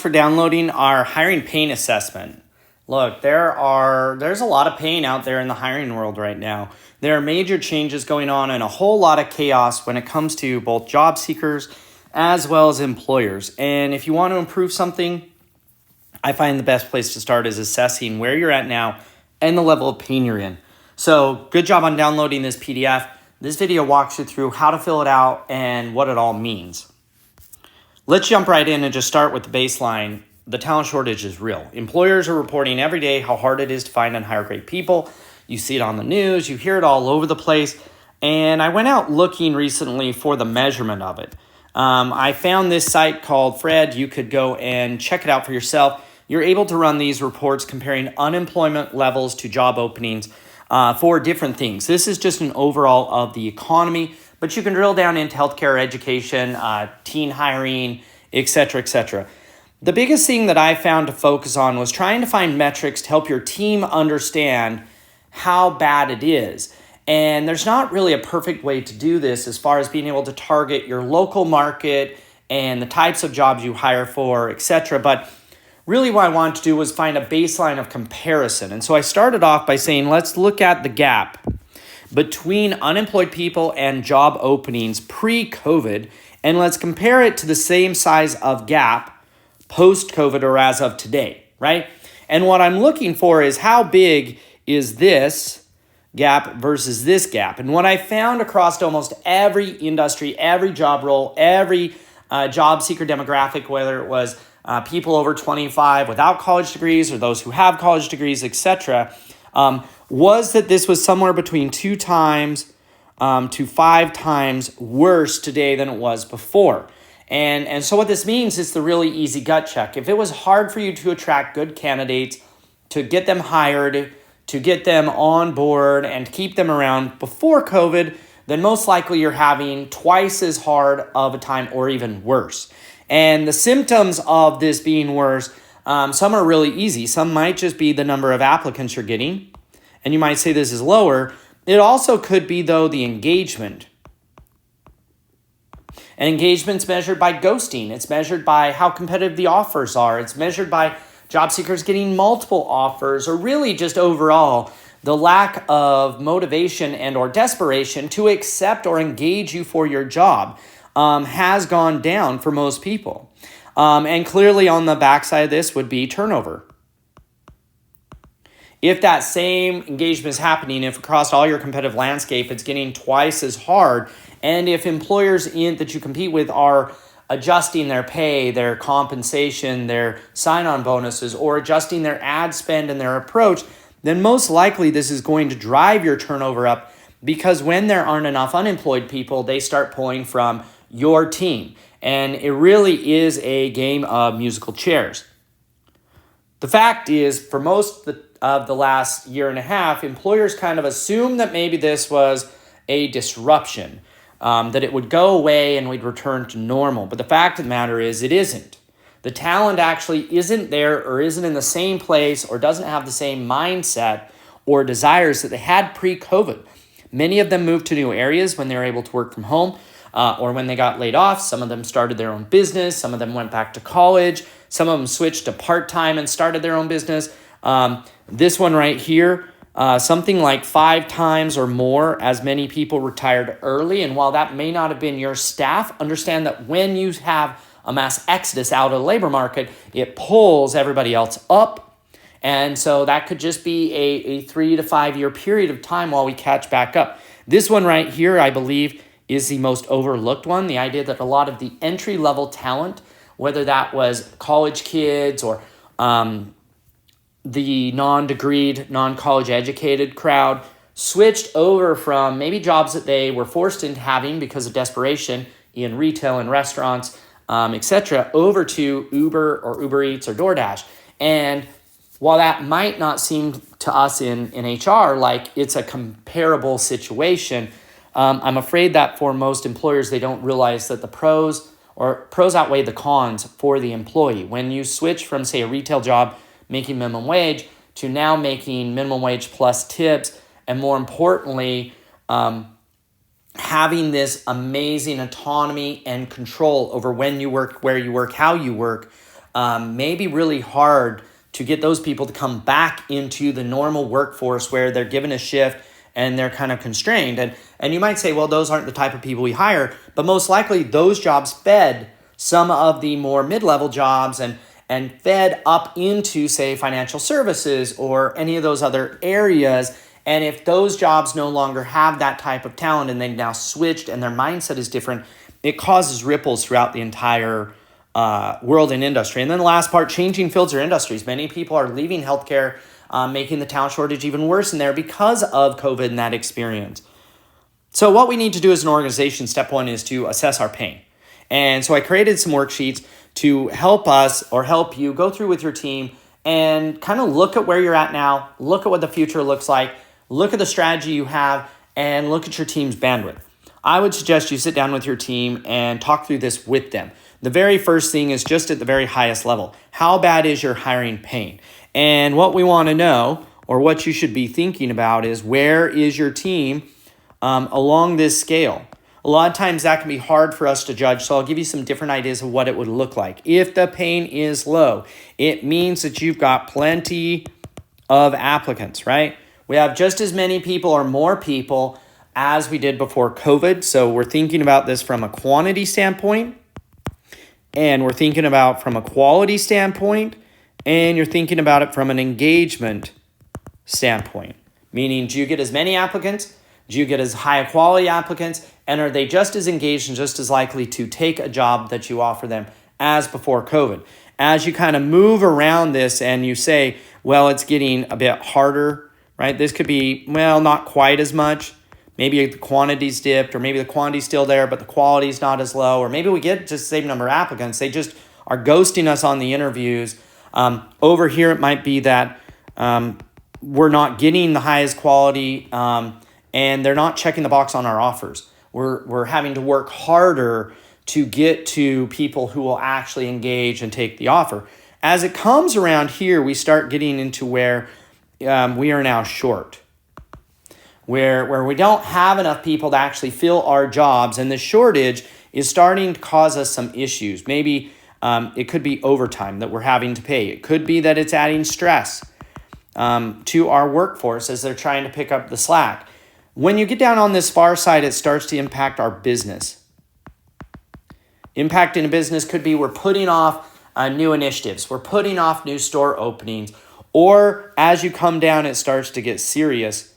For downloading our hiring pain assessment. Look, there's a lot of pain out there in the hiring world right now. There are major changes going on and a whole lot of chaos when it comes to both job seekers as well as employers. And if you want to improve something, I find the best place to start is assessing where you're at now and the level of pain you're in. So good job on downloading this PDF. This video walks you through how to fill it out and what it all means. Let's jump right in and just start with the baseline. The talent shortage is real. Employers are reporting every day how hard it is to find and hire great people. You see it on the news, you hear it all over the place. And I went out looking recently for the measurement of it. I found this site called Fred. You could go and check it out for yourself. You're able to run these reports comparing unemployment levels to job openings for different things. This is just an overall of the economy, but you can drill down into healthcare, education, teen hiring, et cetera, et cetera. The biggest thing that I found to focus on was trying to find metrics to help your team understand how bad it is. And there's not really a perfect way to do this as far as being able to target your local market and the types of jobs you hire for, et cetera. But really what I wanted to do was find a baseline of comparison. And so I started off by saying, let's look at the gap between unemployed people and job openings pre-COVID, and let's compare it to the same size of gap post-COVID or as of today, right? And what I'm looking for is how big is this gap versus this gap. And what I found across almost every industry, every job role, every job seeker demographic, whether it was people over 25 without college degrees or those who have college degrees, etc., was that this was somewhere between 2 times to 5 times worse today than it was before. And so what this means is the really easy gut check. If it was hard for you to attract good candidates, to get them hired, to get them on board and keep them around before COVID, then most likely you're having twice as hard of a time or even worse. And the symptoms of this being worse, some are really easy. Some might just be the number of applicants you're getting. And you might say this is lower. It also could be, though, the engagement. And engagement's measured by ghosting. It's measured by how competitive the offers are. It's measured by job seekers getting multiple offers, or really just overall the lack of motivation and or desperation to accept or engage you for your job has gone down for most people. And clearly on the backside of this would be turnover. If that same engagement is happening, if across all your competitive landscape it's getting twice as hard, and if employers that you compete with are adjusting their pay, their compensation, their sign-on bonuses, or adjusting their ad spend and their approach, then most likely this is going to drive your turnover up, because when there aren't enough unemployed people, they start pulling from your team. And it really is a game of musical chairs. The fact is, for most of the last year and a half, employers kind of assumed that maybe this was a disruption, that it would go away and we'd return to normal. But the fact of the matter is, it isn't. The talent actually isn't there, or isn't in the same place, or doesn't have the same mindset or desires that they had pre-COVID. Many of them moved to new areas when they were able to work from home, or when they got laid off. Some of them started their own business. Some of them went back to college. Some of them switched to part-time and started their own business. This one right here, something like 5 times or more as many people retired early. And while that may not have been your staff, understand that when you have a mass exodus out of the labor market, it pulls everybody else up. And so that could just be a 3 to 5 year period of time while we catch back up. This one right here, I believe, is the most overlooked one. The idea that a lot of the entry-level talent, whether that was college kids or the non-degreed, non-college educated crowd, switched over from maybe jobs that they were forced into having because of desperation in retail and restaurants, etc., over to Uber or Uber Eats or DoorDash. And while that might not seem to us in HR like it's a comparable situation, I'm afraid that for most employers, they don't realize that the pros outweigh the cons for the employee. When you switch from, say, a retail job making minimum wage to now making minimum wage plus tips, and more importantly, having this amazing autonomy and control over when you work, where you work, how you work, may be really hard to get those people to come back into the normal workforce where they're given a shift and they're kind of constrained. And you might say, well, those aren't the type of people we hire, but most likely those jobs fed some of the more mid-level jobs and fed up into, say, financial services or any of those other areas. And if those jobs no longer have that type of talent and they've now switched and their mindset is different, it causes ripples throughout the entire world and industry. And then the last part, changing fields or industries. Many people are leaving healthcare, making the talent shortage even worse in there because of COVID and that experience. So what we need to do as an organization, step one, is to assess our pain. And so I created some worksheets to help us or help you go through with your team and kind of look at where you're at now, look at what the future looks like, look at the strategy you have, and look at your team's bandwidth. I would suggest you sit down with your team and talk through this with them. The very first thing is just at the very highest level. How bad is your hiring pain? And what we want to know, or what you should be thinking about, is where is your team along this scale? A lot of times that can be hard for us to judge, so I'll give you some different ideas of what it would look like. If the pain is low, it means that you've got plenty of applicants, right? We have just as many people or more people as we did before COVID, so we're thinking about this from a quantity standpoint, and we're thinking about from a quality standpoint, and you're thinking about it from an engagement standpoint. Meaning, do you get as many applicants? Do you get as high a quality applicants? And are they just as engaged and just as likely to take a job that you offer them as before COVID? As you kind of move around this and you say, well, it's getting a bit harder, right? This could be, well, not quite as much. Maybe the quantity's dipped, or maybe the quantity's still there, but the quality's not as low. Or maybe we get just the same number of applicants. They just are ghosting us on the interviews. Over here, it might be that we're not getting the highest quality and they're not checking the box on our offers. We're having to work harder to get to people who will actually engage and take the offer. As it comes around here, we start getting into where we are now short, where we don't have enough people to actually fill our jobs, and the shortage is starting to cause us some issues. Maybe it could be overtime that we're having to pay. It could be that it's adding stress to our workforce as they're trying to pick up the slack. When you get down on this far side, it starts to impact our business. Impact in a business could be we're putting off new initiatives. We're putting off new store openings. Or as you come down, it starts to get serious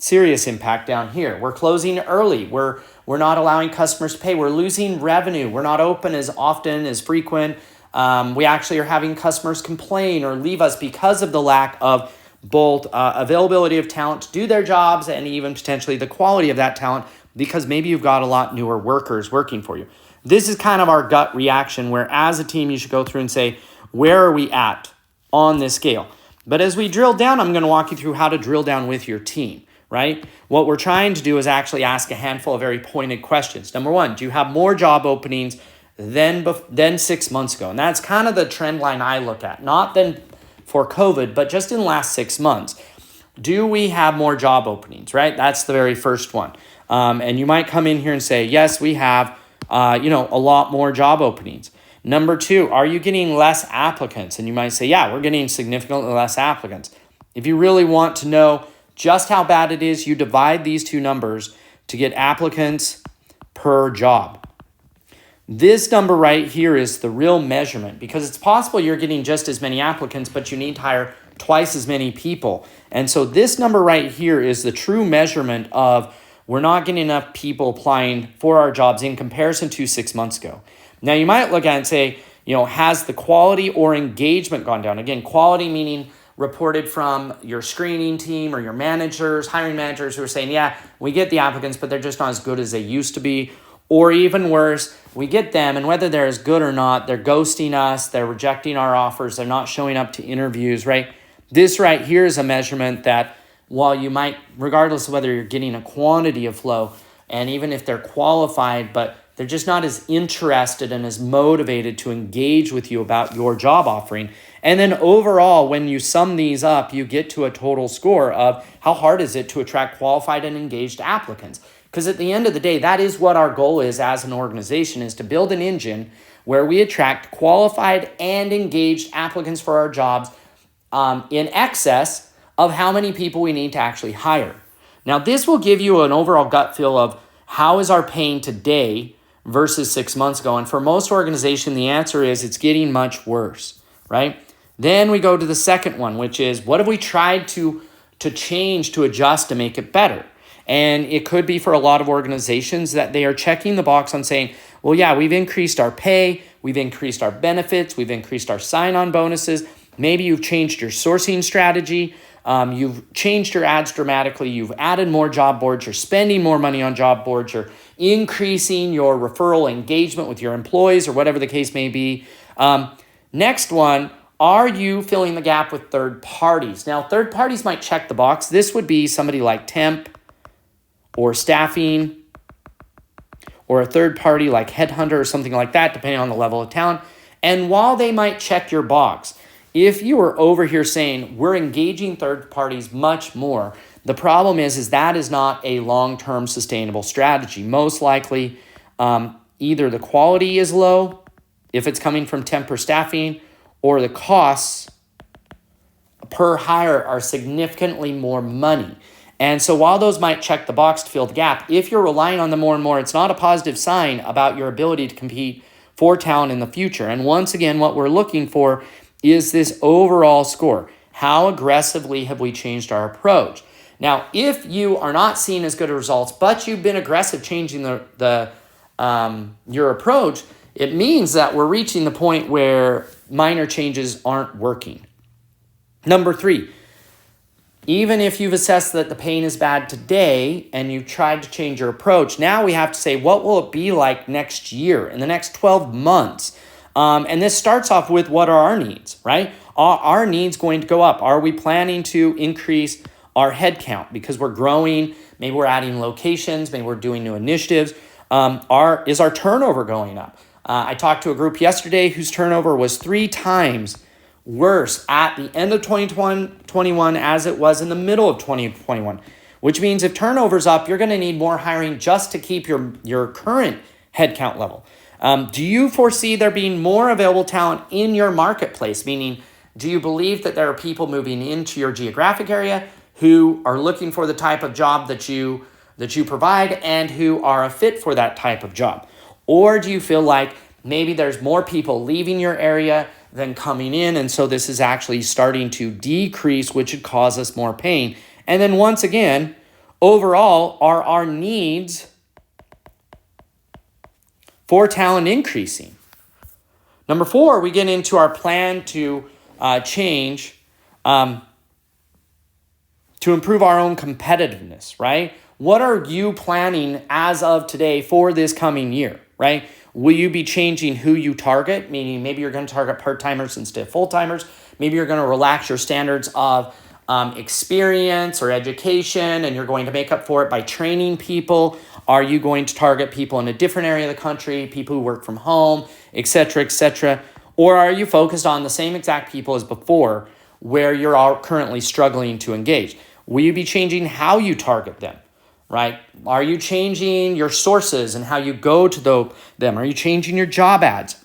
impact down here. We're closing early. We're not allowing customers to pay. We're losing revenue. We're not open as often, as frequent. We actually are having customers complain or leave us because of the lack of both availability of talent to do their jobs and even potentially the quality of that talent, because maybe you've got a lot newer workers working for you. This is kind of our gut reaction, where as a team you should go through and say, where are we at on this scale? But as we drill down, I'm going to walk you through how to drill down with your team, right? What we're trying to do is actually ask a handful of very pointed questions. Number one, do you have more job openings than 6 months ago? And that's kind of the trend line I look at, not then for COVID, but just in the last 6 months. Do we have more job openings, right? That's the very first one. And you might come in here and say, yes, we have, a lot more job openings. Number two, are you getting less applicants? And you might say, yeah, we're getting significantly less applicants. If you really want to know just how bad it is, you divide these two numbers to get applicants per job. This number right here is the real measurement, because it's possible you're getting just as many applicants, but you need to hire twice as many people. And so this number right here is the true measurement of we're not getting enough people applying for our jobs in comparison to 6 months ago. Now you might look at it and say, has the quality or engagement gone down? Again, quality meaning reported from your screening team or your managers, hiring managers, who are saying, yeah, we get the applicants, but they're just not as good as they used to be. Or even worse, we get them, and whether they're as good or not, they're ghosting us, they're rejecting our offers, they're not showing up to interviews, right? This right here is a measurement that while you might, regardless of whether you're getting a quantity of flow, and even if they're qualified, but they're just not as interested and as motivated to engage with you about your job offering. And then overall, when you sum these up, you get to a total score of how hard is it to attract qualified and engaged applicants. Because at the end of the day, that is what our goal is as an organization, is to build an engine where we attract qualified and engaged applicants for our jobs in excess of how many people we need to actually hire. Now, this will give you an overall gut feel of how is our paying today versus 6 months ago. And for most organizations, the answer is it's getting much worse, right? Then we go to the second one, which is what have we tried to change, to adjust, to make it better? And it could be for a lot of organizations that they are checking the box on saying, well, yeah, we've increased our pay, we've increased our benefits, we've increased our sign-on bonuses. Maybe you've changed your sourcing strategy. You've changed your ads dramatically. You've added more job boards. You're spending more money on job boards. You're increasing your referral engagement with your employees or whatever the case may be. Next one, are you filling the gap with third parties? Now, third parties might check the box. This would be somebody like temp or staffing or a third party like Headhunter or something like that, depending on the level of talent. And while they might check your box, if you are over here saying we're engaging third parties much more, the problem is that is not a long-term sustainable strategy. Most likely, either the quality is low if it's coming from temp or staffing, or the costs per hire are significantly more money. And so while those might check the box to fill the gap, if you're relying on them more and more, it's not a positive sign about your ability to compete for talent in the future. And once again, what we're looking for is this overall score. How aggressively have we changed our approach? Now, if you are not seeing as good results, but you've been aggressive changing your approach, it means that we're reaching the point where minor changes aren't working. Number 3, even if you've assessed that the pain is bad today and you've tried to change your approach, now we have to say, what will it be like next year, in the next 12 months? And this starts off with what are our needs, right? Are our needs going to go up? Are we planning to increase our headcount because we're growing? Maybe we're adding locations, maybe we're doing new initiatives. Is our turnover going up? I talked to a group yesterday whose turnover was 3 times worse at the end of 2021 as it was in the middle of 2021, which means if turnover's up, you're going to need more hiring just to keep your current headcount level. Do you foresee there being more available talent in your marketplace? Meaning, do you believe that there are people moving into your geographic area who are looking for the type of job that you provide and who are a fit for that type of job? Or do you feel like maybe there's more people leaving your area than coming in, and so this is actually starting to decrease, which would cause us more pain? And then once again, overall, are our needs for talent increasing? Number 4, we get into our plan to change to improve our own competitiveness, right? What are you planning as of today for this coming year, right? Will you be changing who you target? Meaning maybe you're going to target part-timers instead of full-timers. Maybe you're going to relax your standards of experience or education, and you're going to make up for it by training people. Are you going to target people in a different area of the country, people who work from home, et cetera, et cetera? Or are you focused on the same exact people as before where you're all currently struggling to engage? Will you be changing how you target them, right? Are you changing your sources and how you go to them? Are you changing your job ads?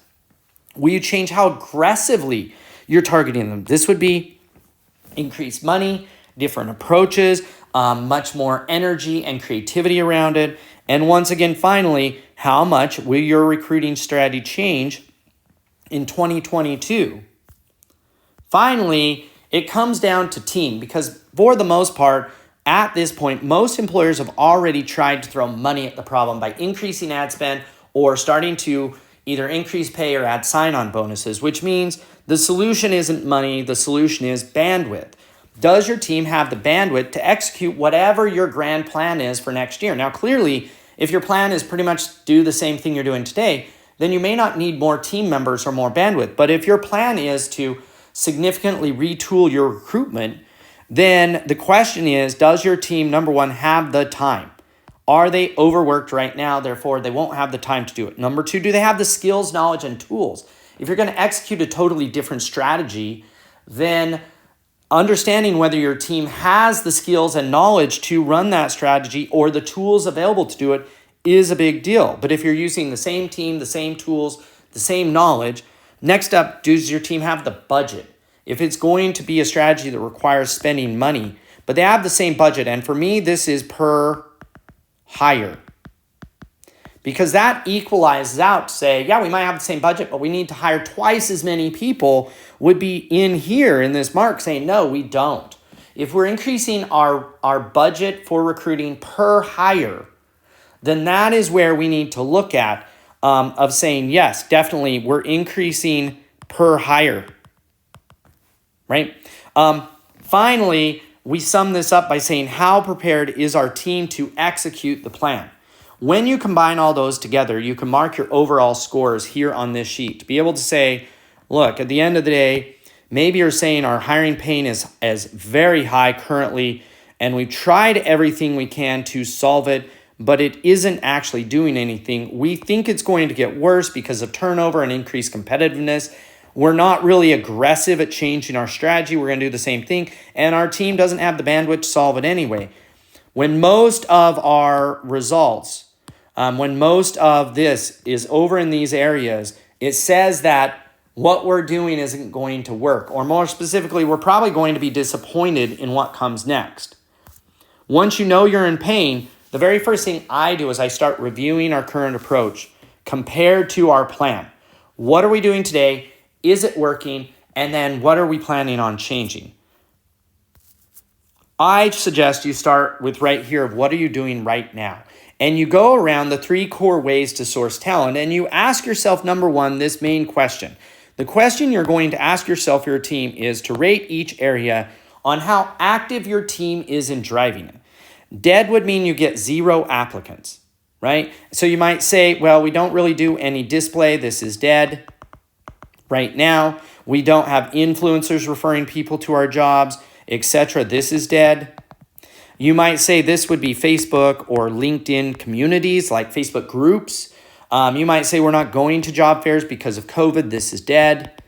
Will you change how aggressively you're targeting them? This would be increased money, different approaches, much more energy and creativity around it. And once again, finally, how much will your recruiting strategy change in 2022? Finally, it comes down to team, because for the most part, at this point, most employers have already tried to throw money at the problem by increasing ad spend or starting to either increase pay or add sign-on bonuses, which means the solution isn't money, the solution is bandwidth. Does your team have the bandwidth to execute whatever your grand plan is for next year? Now, clearly, if your plan is pretty much do the same thing you're doing today, then you may not need more team members or more bandwidth. But if your plan is to significantly retool your recruitment, then the question is, does your team, number 1, have the time? Are they overworked right now, therefore they won't have the time to do it? Number 2, do they have the skills, knowledge, and tools? If you're going to execute a totally different strategy, then understanding whether your team has the skills and knowledge to run that strategy or the tools available to do it is a big deal. But if you're using the same team, the same tools, the same knowledge. Next up, does your team have the budget? If it's going to be a strategy that requires spending money, but they have the same budget. And for me, this is per hire. Because that equalizes out to say, yeah, we might have the same budget, but we need to hire twice as many people, would be in here in this mark saying, no, we don't. If we're increasing our budget for recruiting per hire, then that is where we need to look at of saying, yes, definitely, we're increasing per hire, right? Finally, we sum this up by saying, how prepared is our team to execute the plan? When you combine all those together, you can mark your overall scores here on this sheet to be able to say, look, at the end of the day, maybe you're saying our hiring pain is very high currently, and we've tried everything we can to solve it, but it isn't actually doing anything. We think it's going to get worse because of turnover and increased competitiveness. We're not really aggressive at changing our strategy. We're going to do the same thing, and our team doesn't have the bandwidth to solve it anyway. When most of our results, when most of this is over in these areas, it says that what we're doing isn't going to work. Or more specifically, we're probably going to be disappointed in what comes next. Once you know you're in pain, the very first thing I do is I start reviewing our current approach compared to our plan. What are we doing today? Is it working? And then what are we planning on changing? I suggest you start with right here of what are you doing right now? And you go around the 3 core ways to source talent, and you ask yourself, number one, this main question. The question you're going to ask yourself, your team, is to rate each area on how active your team is in driving it. Dead would mean you get 0 applicants, right? So you might say, well, we don't really do any display. This is dead right now. We don't have influencers referring people to our jobs, etc. This is dead. You might say this would be Facebook or LinkedIn communities like Facebook groups. You might say we're not going to job fairs because of COVID. This is dead.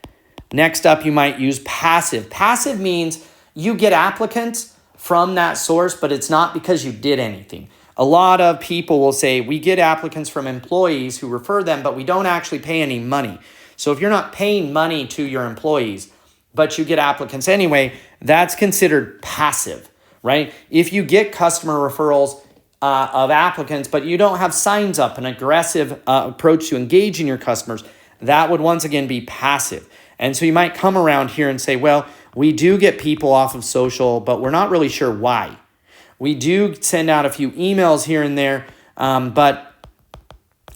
Next up, you might use passive. Passive means you get applicants from that source, but it's not because you did anything. A lot of people will say we get applicants from employees who refer them, but we don't actually pay any money. So if you're not paying money to your employees, but you get applicants anyway, that's considered passive. Right? If you get customer referrals of applicants, but you don't have signs up, an aggressive approach to engaging your customers, that would once again be passive. And so you might come around here and say, well, we do get people off of social, but we're not really sure why. We do send out a few emails here and there, but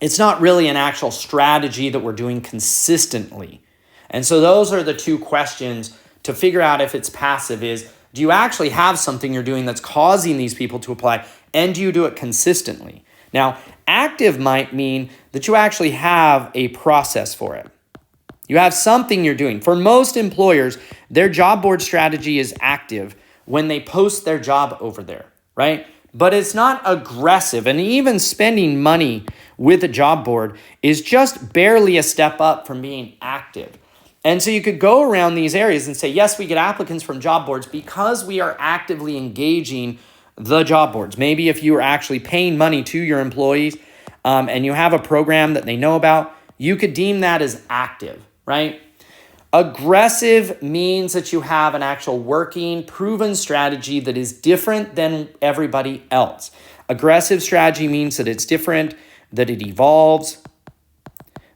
it's not really an actual strategy that we're doing consistently. And so those are the 2 questions to figure out if it's passive is, do you actually have something you're doing that's causing these people to apply, and do you do it consistently? Now, active might mean that you actually have a process for it. You have something you're doing. For most employers, their job board strategy is active when they post their job over there, right? But it's not aggressive, and even spending money with a job board is just barely a step up from being active. And so you could go around these areas and say, yes, we get applicants from job boards because we are actively engaging the job boards. Maybe if you are actually paying money to your employees and you have a program that they know about, you could deem that as active, right? Aggressive means that you have an actual working, proven strategy that is different than everybody else. Aggressive strategy means that it's different, that it evolves,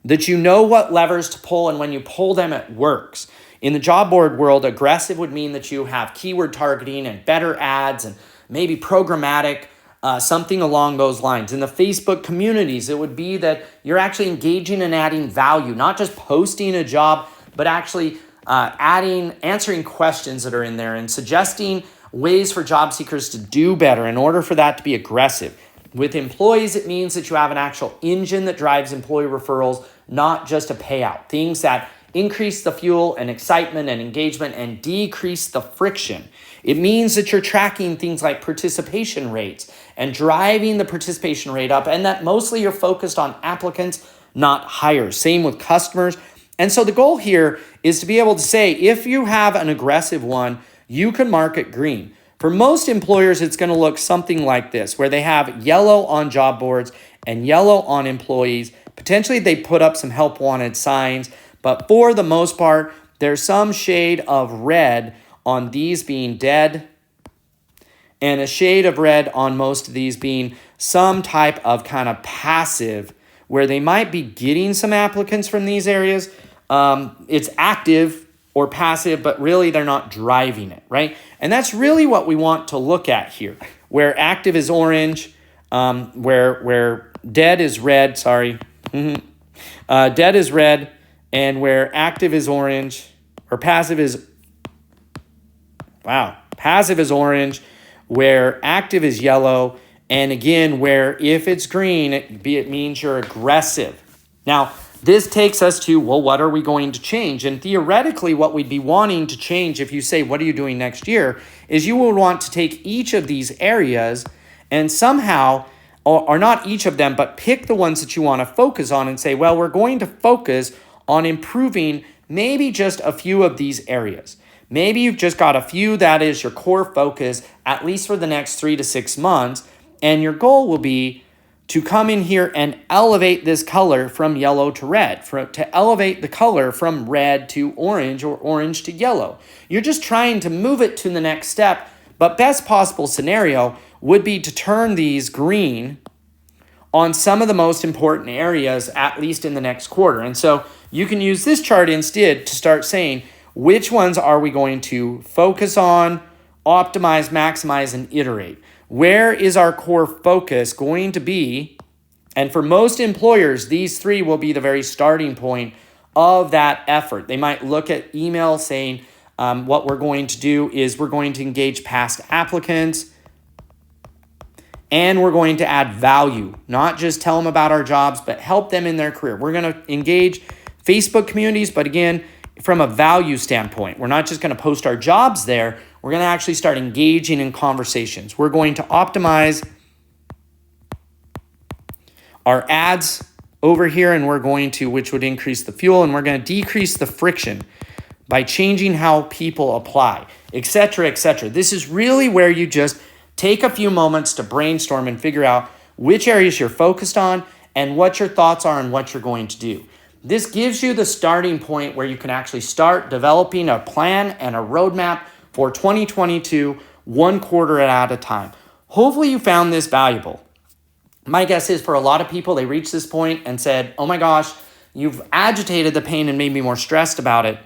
that you know what levers to pull, and when you pull them, it works. In the job board world, aggressive would mean that you have keyword targeting and better ads and maybe programmatic, something along those lines. In the Facebook communities, it would be that you're actually engaging and adding value, not just posting a job, but actually answering questions that are in there and suggesting ways for job seekers to do better in order for that to be aggressive. With employees, it means that you have an actual engine that drives employee referrals, not just a payout. Things that increase the fuel and excitement and engagement and decrease the friction. It means that you're tracking things like participation rates and driving the participation rate up, and that mostly you're focused on applicants, not hires. Same with customers. And so the goal here is to be able to say, if you have an aggressive one, you can mark it green. For most employers, it's going to look something like this, where they have yellow on job boards and yellow on employees, Potentially they put up some help wanted signs, but for the most part, there's some shade of red on these being dead and a shade of red on most of these being some type of kind of passive where they might be getting some applicants from these areas. It's active or passive, but really they're not driving it, right? And that's really what we want to look at here, where active is orange, where dead is red, sorry. Dead is red, and where active is orange, or passive is, passive is orange, where active is yellow, and again, where if it's green, it means you're aggressive. Now, this takes us to, well, what are we going to change? And theoretically, what we'd be wanting to change if you say, what are you doing next year, is you will want to take each of these areas and somehow, or not each of them, but pick the ones that you want to focus on and say, well, we're going to focus on improving maybe just a few of these areas. Maybe you've just got a few that is your core focus, at least for the next 3 to 6 months, and your goal will be to come in here and elevate this color from yellow to red, to elevate the color from red to orange or orange to yellow. You're just trying to move it to the next step, but best possible scenario would be to turn these green on some of the most important areas, at least in the next quarter. And so you can use this chart instead to start saying, which ones are we going to focus on, optimize, maximize, and iterate? Where is our core focus going to be? And for most employers, these three will be the very starting point of that effort. They might look at email saying, what we're going to do is we're going to engage past applicants, and we're going to add value, not just tell them about our jobs, but help them in their career. We're going to engage Facebook communities, but again, from a value standpoint, we're not just going to post our jobs there. We're going to actually start engaging in conversations. We're going to optimize our ads over here, and we're going to, which would increase the fuel, and we're going to decrease the friction by changing how people apply, et cetera, et cetera. This is really where you just take a few moments to brainstorm and figure out which areas you're focused on and what your thoughts are and what you're going to do. This gives you the starting point where you can actually start developing a plan and a roadmap for 2022, one quarter at a time. Hopefully you found this valuable. My guess is for a lot of people, they reached this point and said, oh my gosh, you've agitated the pain and made me more stressed about it,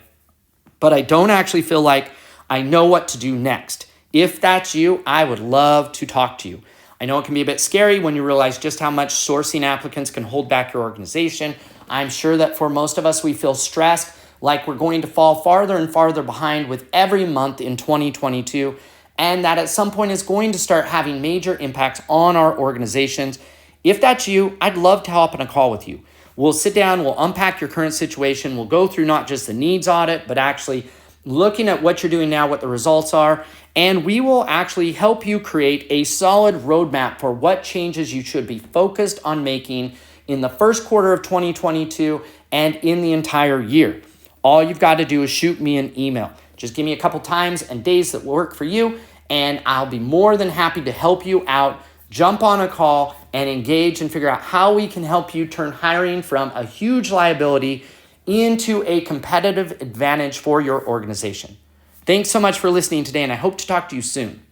but I don't actually feel like I know what to do next. If that's you, I would love to talk to you. I know it can be a bit scary when you realize just how much sourcing applicants can hold back your organization. I'm sure that for most of us, we feel stressed, like we're going to fall farther and farther behind with every month in 2022, and that at some point is going to start having major impacts on our organizations. If that's you, I'd love to hop on a call with you. We'll sit down, we'll unpack your current situation, we'll go through not just the needs audit, but actually looking at what you're doing now, what the results are, and we will actually help you create a solid roadmap for what changes you should be focused on making in the first quarter of 2022 and in the entire year. All you've got to do is shoot me an email. Just give me a couple times and days that work for you, and I'll be more than happy to help you out. Jump on a call and engage and figure out how we can help you turn hiring from a huge liability into a competitive advantage for your organization. Thanks so much for listening today, and I hope to talk to you soon.